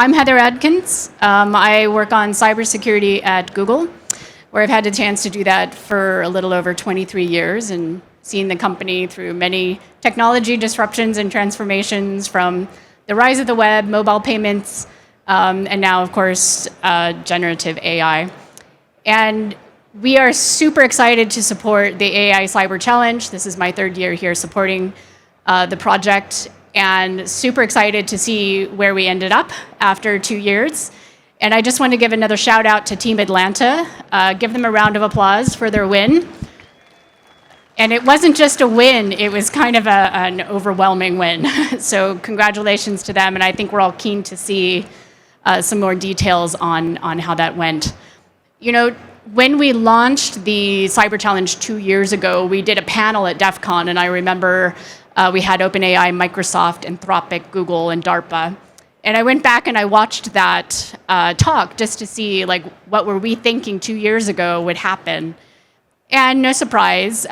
I'm Heather Adkins. I work on cybersecurity at Google, where I've had the chance to do that for a little over 23 years and seen the company through many technology disruptions and transformations, from the rise of the web, mobile payments, and now, of course, generative AI. And we are super excited to support the AI Cyber Challenge. This is my third year here supporting the project, and super excited to see where we ended up after 2 years. And I just want to give another shout out to Team Atlanta. Give them a round of applause for their win. And it wasn't just a win, it was kind of an overwhelming win. So congratulations to them, and I think we're all keen to see some more details on how that went. You know, when we launched the Cyber Challenge 2 years ago, we did a panel at DEF CON, and I remember we had OpenAI, Microsoft, Anthropic, Google, and DARPA. And I went back and I watched that talk just to see, like, what were we thinking 2 years ago would happen. And no surprise,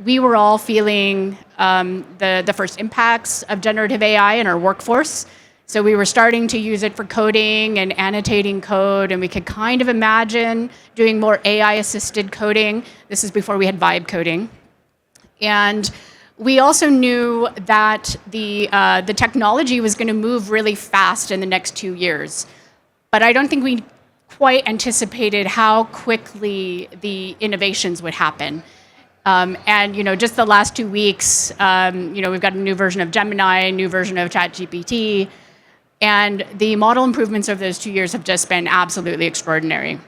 we were all feeling the first impacts of generative AI in our workforce. So we were starting to use it for coding and annotating code, and we could kind of imagine doing more AI-assisted coding. This is before we had vibe coding. And we also knew that the technology was going to move really fast in the next 2 years. But I don't think we quite anticipated how quickly the innovations would happen. And, you know, just the last 2 weeks, you know, we've got a new version of Gemini, a new version of ChatGPT, and the model improvements over those 2 years have just been absolutely extraordinary.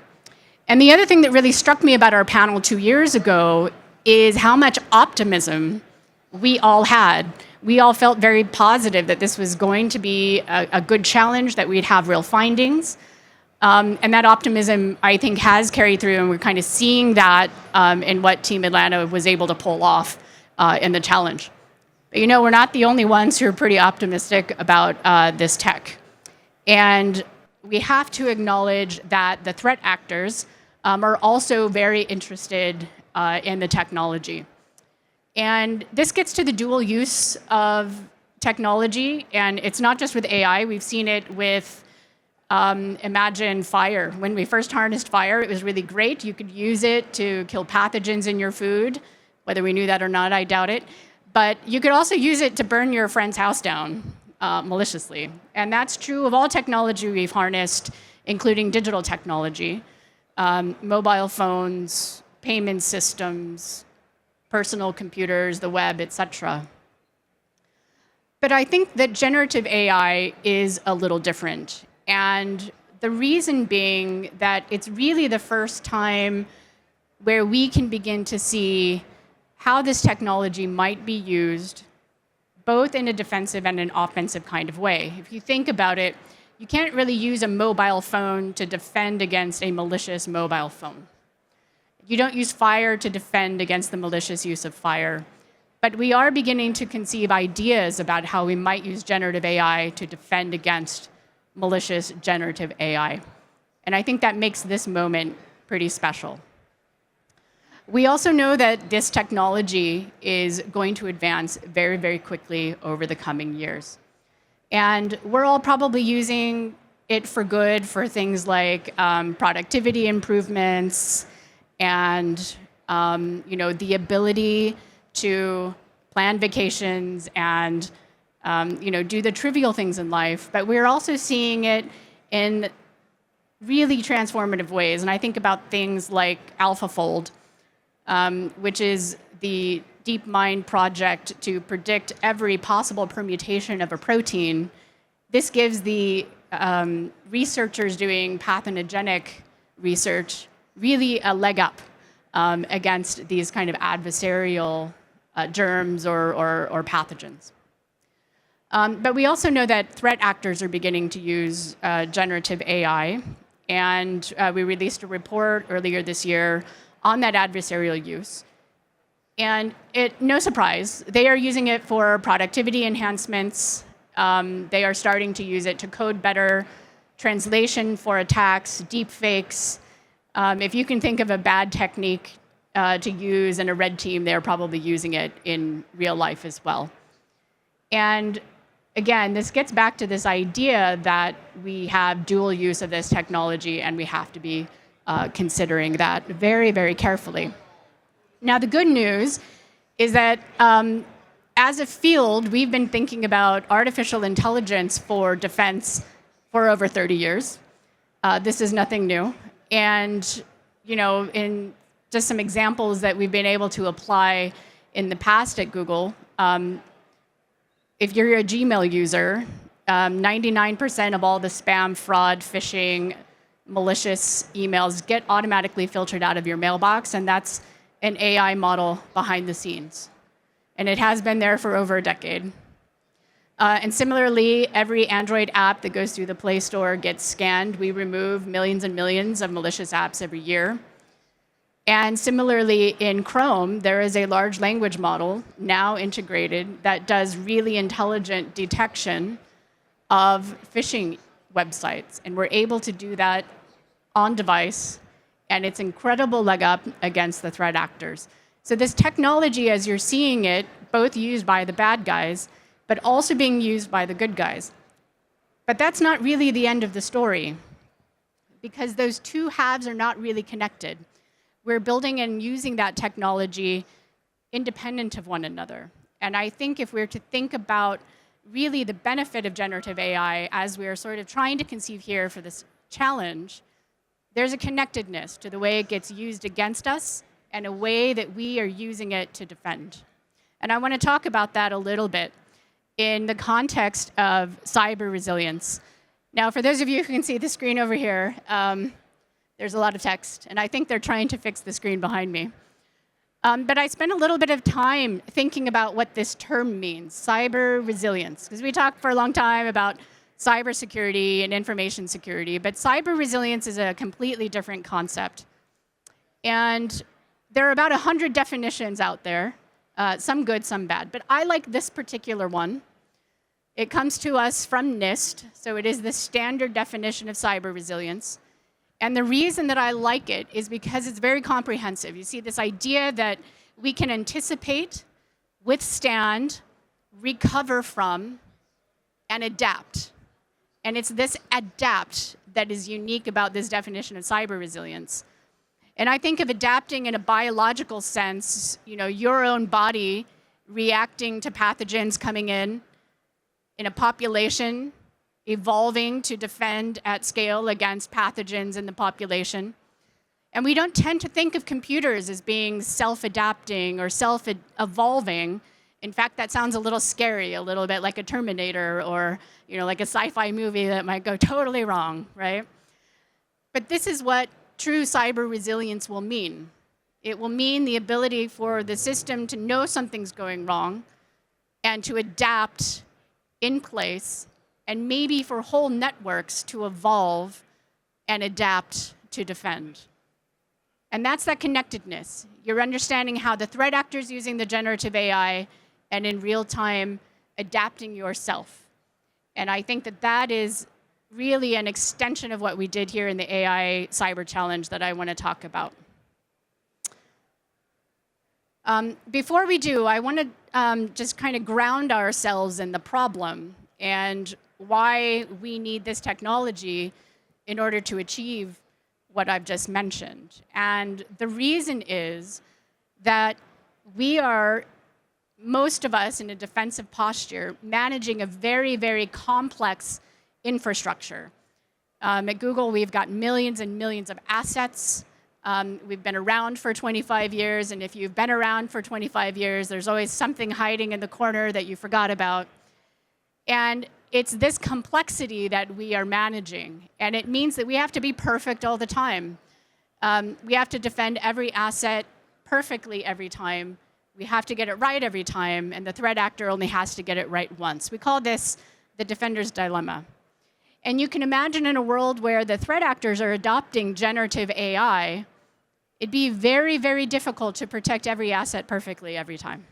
And the other thing that really struck me about our panel 2 years ago is how much optimism we all had. We all felt very positive that this was going to be a good challenge, that we'd have real findings. And that optimism, I think, has carried through, and we're kind of seeing that in what Team Atlanta was able to pull off in the challenge. But, you know, we're not the only ones who are pretty optimistic about this tech. And we have to acknowledge that the threat actors are also very interested in the technology. And this gets to the dual use of technology, and it's not just with AI. We've seen it with, imagine fire. When we first harnessed fire, it was really great. You could use it to kill pathogens in your food. Whether we knew that or not, I doubt it. But you could also use it to burn your friend's house down maliciously. And that's true of all technology we've harnessed, including digital technology, mobile phones, payment systems, personal computers, the web, etc. But I think that generative AI is a little different. And the reason being that it's really the first time where we can begin to see how this technology might be used both in a defensive and an offensive kind of way. If you think about it, you can't really use a mobile phone to defend against a malicious mobile phone. You don't use fire to defend against the malicious use of fire. But we are beginning to conceive ideas about how we might use generative AI to defend against malicious generative AI. And I think that makes this moment pretty special. We also know that this technology is going to advance very, very quickly over the coming years. And we're all probably using it for good for things like productivity improvements, and you know, the ability to plan vacations and you know, do the trivial things in life. But we're also seeing it in really transformative ways. And I think about things like AlphaFold, which is the DeepMind project to predict every possible permutation of a protein. This gives the researchers doing pathogenic research really a leg up against these kind of adversarial germs or pathogens. But we also know that threat actors are beginning to use generative AI, and we released a report earlier this year on that adversarial use. And no surprise, they are using it for productivity enhancements. They are starting to use it to code better, translation for attacks, deep fakes. If you can think of a bad technique to use in a red team, they're probably using it in real life as well. And again, this gets back to this idea that we have dual use of this technology, and we have to be considering that very, very carefully. Now, the good news is that as a field, we've been thinking about artificial intelligence for defense for over 30 years. This is nothing new. And, in just some examples that we've been able to apply in the past at Google, if you're a Gmail user, 99% of all the spam, fraud, phishing, malicious emails get automatically filtered out of your mailbox, and that's an AI model behind the scenes. And it has been there for over a decade. And similarly, every Android app that goes through the Play Store gets scanned. We remove millions and millions of malicious apps every year. And similarly, in Chrome, there is a large language model now integrated that does really intelligent detection of phishing websites. And we're able to do that on device, and it's incredible leg up against the threat actors. So this technology, as you're seeing it, both used by the bad guys, but also being used by the good guys. But that's not really the end of the story, because those two halves are not really connected. We're building and using that technology independent of one another. And I think if we're to think about really the benefit of generative AI as we're sort of trying to conceive here for this challenge, there's a connectedness to the way it gets used against us and a way that we are using it to defend. And I want to talk about that a little bit in the context of cyber resilience. Now, for those of you who can see the screen over here, there's a lot of text, and I think they're trying to fix the screen behind me. But I spent a little bit of time thinking about what this term means, cyber resilience, because we talked for a long time about cybersecurity and information security, but cyber resilience is a completely different concept. And there are about 100 definitions out there, some good, some bad, but I like this particular one. It comes to us from NIST, so it is the standard definition of cyber resilience. And the reason that I like it is because it's very comprehensive. You see this idea that we can anticipate, withstand, recover from, and adapt. And it's this adapt that is unique about this definition of cyber resilience. And I think of adapting in a biological sense, your own body reacting to pathogens coming in a population, evolving to defend at scale against pathogens in the population. And we don't tend to think of computers as being self-adapting or self-evolving. In fact, that sounds a little scary, a little bit like a Terminator or like a sci-fi movie that might go totally wrong, right? But this is what true cyber resilience will mean. It will mean the ability for the system to know something's going wrong and to adapt in place, and maybe for whole networks to evolve and adapt to defend. And that's that connectedness. You're understanding how the threat actor's using the generative AI and in real time adapting yourself. And I think that that is really an extension of what we did here in the AI Cyber Challenge that I want to talk about. Before we do, I want to just kind of ground ourselves in the problem and why we need this technology in order to achieve what I've just mentioned. And the reason is that we are, most of us in a defensive posture, managing a very, very complex infrastructure. At Google, we've got millions and millions of assets. We've been around for 25 years, and if you've been around for 25 years, there's always something hiding in the corner that you forgot about. And it's this complexity that we are managing, and it means that we have to be perfect all the time. We have to defend every asset perfectly every time. We have to get it right every time, and the threat actor only has to get it right once. We call this the defender's dilemma. And you can imagine in a world where the threat actors are adopting generative AI, it'd be very, very difficult to protect every asset perfectly every time.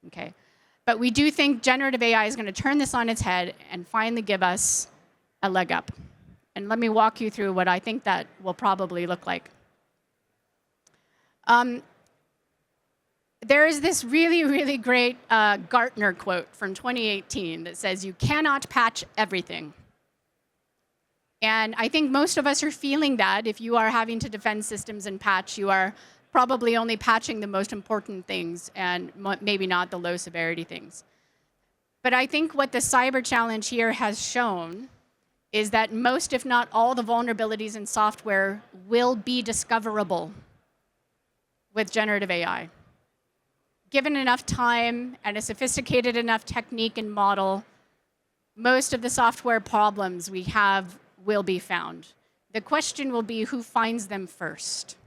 Okay. But we do think generative AI is going to turn this on its head and finally give us a leg up. And let me walk you through what I think that will probably look like. there is this really, really great Gartner quote from 2018 that says, "You cannot patch everything." And I think most of us are feeling that. If you are having to defend systems and patch, you are probably only patching the most important things and maybe not the low severity things. But I think what the cyber challenge here has shown is that most, if not all, the vulnerabilities in software will be discoverable with generative AI. Given enough time and a sophisticated enough technique and model, most of the software problems we have will be found. The question will be who finds them first.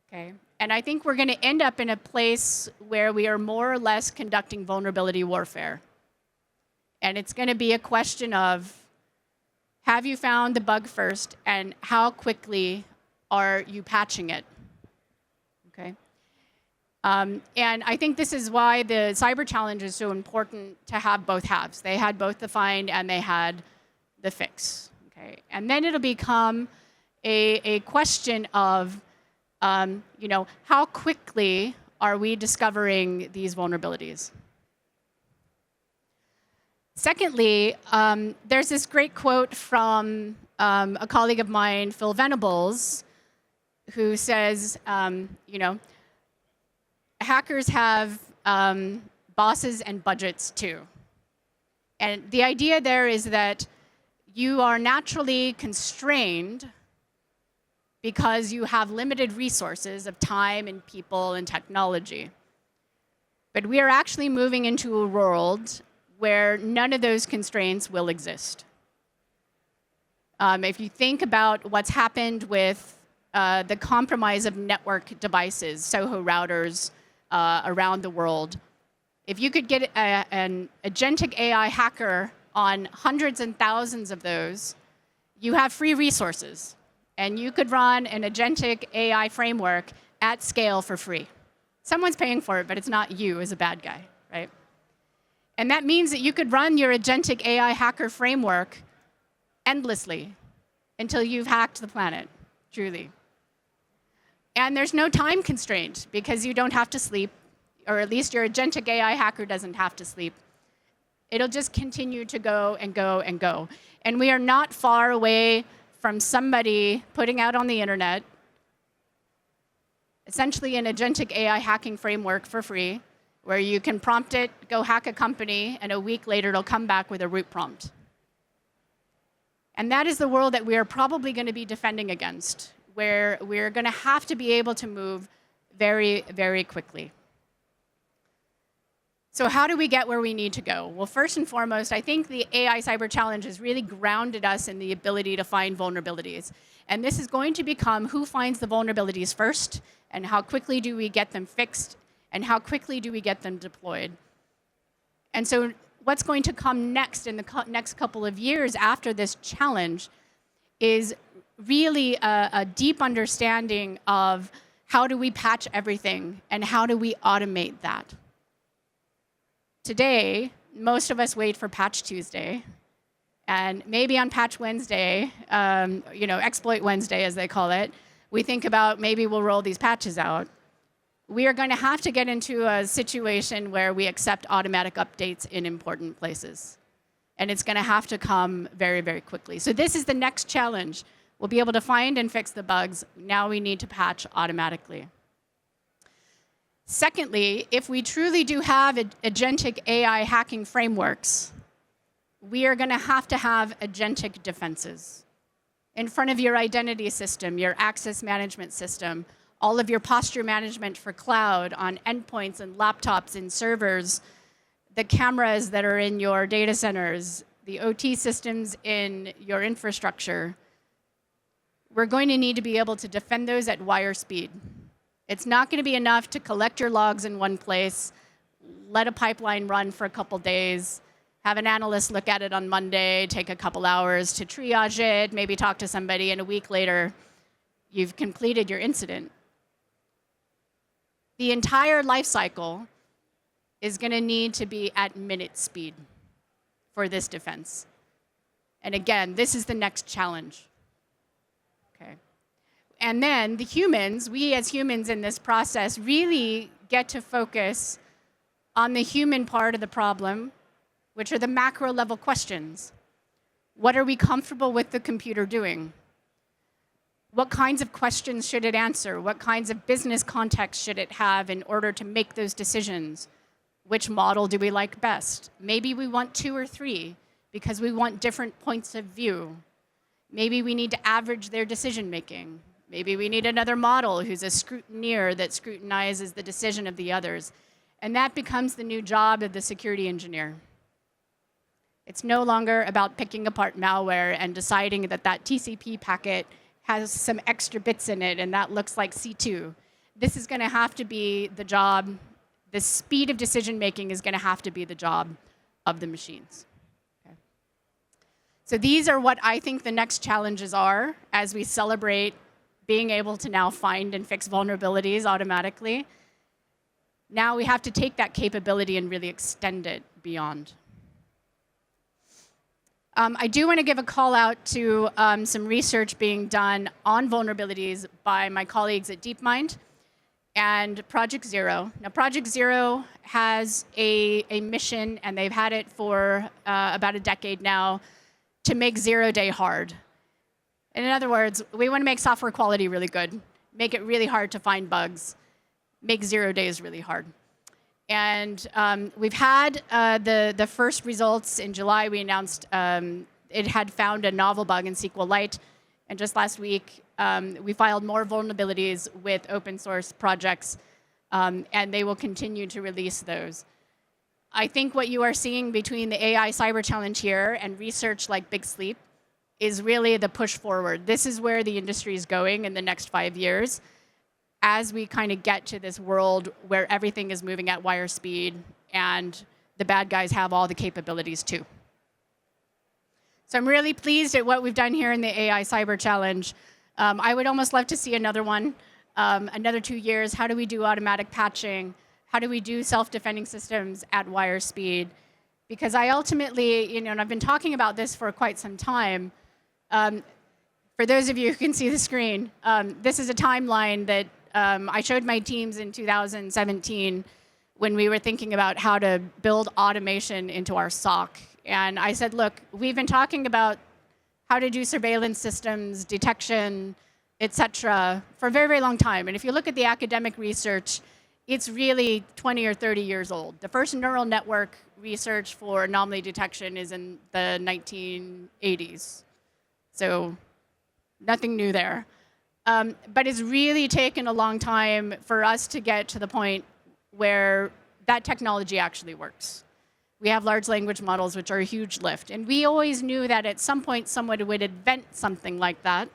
Okay? And I think we're going to end up in a place where we are more or less conducting vulnerability warfare. And it's going to be a question of, have you found the bug first, and how quickly are you patching it? Okay? And I think this is why the cyber challenge is so important to have both halves. They had both the find and they had the fix. Okay? And then it'll become a question of, how quickly are we discovering these vulnerabilities? Secondly, there's this great quote from a colleague of mine, Phil Venables, who says, hackers have bosses and budgets too. And the idea there is that you are naturally constrained because you have limited resources of time and people and technology. But we are actually moving into a world where none of those constraints will exist. If you think about what's happened with the compromise of network devices, SOHO routers around the world, if you could get an agentic AI hacker on hundreds and thousands of those, you have free resources. And you could run an agentic AI framework at scale for free. Someone's paying for it, but it's not you as a bad guy, right? And that means that you could run your agentic AI hacker framework endlessly until you've hacked the planet, truly. And there's no time constraint because you don't have to sleep, or at least your agentic AI hacker doesn't have to sleep. It'll just continue to go and go and go. And we are not far away from somebody putting out on the internet essentially an agentic AI hacking framework for free, where you can prompt it, go hack a company, and a week later it'll come back with a root prompt. And that is the world that we are probably going to be defending against, where we're going to have to be able to move very, very quickly. So how do we get where we need to go? Well, first and foremost, I think the AI cyber challenge has really grounded us in the ability to find vulnerabilities. And this is going to become who finds the vulnerabilities first, and how quickly do we get them fixed, and how quickly do we get them deployed. And so what's going to come next in the next couple of years after this challenge is really a deep understanding of how do we patch everything, and how do we automate that. Today, most of us wait for Patch Tuesday, and maybe on Patch Wednesday, Exploit Wednesday as they call it, we think about maybe we'll roll these patches out. We are going to have to get into a situation where we accept automatic updates in important places. And it's going to have to come very, very quickly. So this is the next challenge. We'll be able to find and fix the bugs. Now we need to patch automatically. Secondly, if we truly do have agentic AI hacking frameworks, we are going to have agentic defenses. In front of your identity system, your access management system, all of your posture management for cloud on endpoints and laptops and servers, the cameras that are in your data centers, the OT systems in your infrastructure, we're going to need to be able to defend those at wire speed. It's not going to be enough to collect your logs in one place, let a pipeline run for a couple days, have an analyst look at it on Monday, take a couple hours to triage it, maybe talk to somebody, and a week later, you've completed your incident. The entire life cycle is going to need to be at minute speed for this defense. And again, this is the next challenge. Okay. And then the humans, we as humans in this process, really get to focus on the human part of the problem, which are the macro level questions. What are we comfortable with the computer doing? What kinds of questions should it answer? What kinds of business context should it have in order to make those decisions? Which model do we like best? Maybe we want 2 or 3 because we want different points of view. Maybe we need to average their decision making. Maybe we need another model who's a scrutineer that scrutinizes the decision of the others. And that becomes the new job of the security engineer. It's no longer about picking apart malware and deciding that that TCP packet has some extra bits in it and that looks like C2. This is going to have to be the job, the speed of decision making is going to have to be the job of the machines. Okay. So these are what I think the next challenges are as we celebrate being able to now find and fix vulnerabilities automatically. Now we have to take that capability and really extend it beyond. I do want to give a call out to some research being done on vulnerabilities by my colleagues at DeepMind and Project Zero. Now, Project Zero has a mission, and they've had it for about a decade now, to make zero-day hard. And in other words, we want to make software quality really good, make it really hard to find bugs, make 0 days really hard. And we've had the first results in July. We announced it had found a novel bug in SQLite. And just last week, we filed more vulnerabilities with open source projects, and they will continue to release those. I think what you are seeing between the AI Cyber Challenge here and research like Big Sleep is really the push forward. This is where the industry is going in the next 5 years, as we kind of get to this world where everything is moving at wire speed and the bad guys have all the capabilities too. So I'm really pleased at what we've done here in the AI Cyber Challenge. I would almost love to see another one, another 2 years. How do we do automatic patching? How do we do self-defending systems at wire speed? Because I ultimately, and I've been talking about this for quite some time. For those of you who can see the screen, this is a timeline that I showed my teams in 2017 when we were thinking about how to build automation into our SOC. And I said, look, we've been talking about how to do surveillance systems, detection, et cetera, for a very, very long time. And if you look at the academic research, it's really 20 or 30 years old. The first neural network research for anomaly detection is in the 1980s. So nothing new there. But it's really taken a long time for us to get to the point where that technology actually works. We have large language models, which are a huge lift. And we always knew that at some point someone would invent something like that.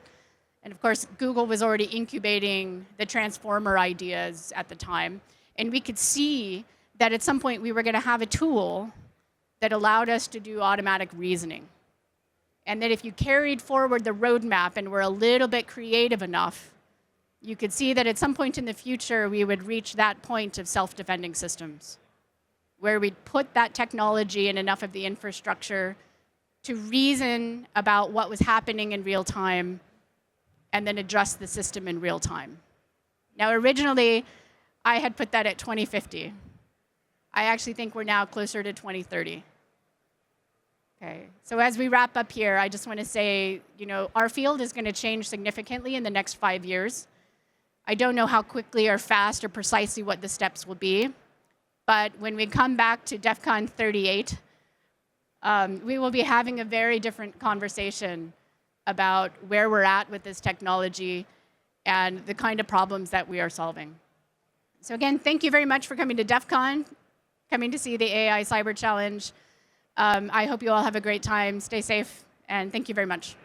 And of course, Google was already incubating the transformer ideas at the time. And we could see that at some point we were going to have a tool that allowed us to do automatic reasoning. And that if you carried forward the roadmap and were a little bit creative enough, you could see that at some point in the future, we would reach that point of self-defending systems, where we'd put that technology in enough of the infrastructure to reason about what was happening in real time and then adjust the system in real time. Now, originally, I had put that at 2050. I actually think we're now closer to 2030. Okay, so as we wrap up here, I just want to say, our field is going to change significantly in the next 5 years. I don't know how quickly or fast or precisely what the steps will be, but when we come back to DEF CON 38, we will be having a very different conversation about where we're at with this technology and the kind of problems that we are solving. So again, thank you very much for coming to DEF CON, coming to see the AI Cyber Challenge. I hope you all have a great time. Stay safe, and thank you very much.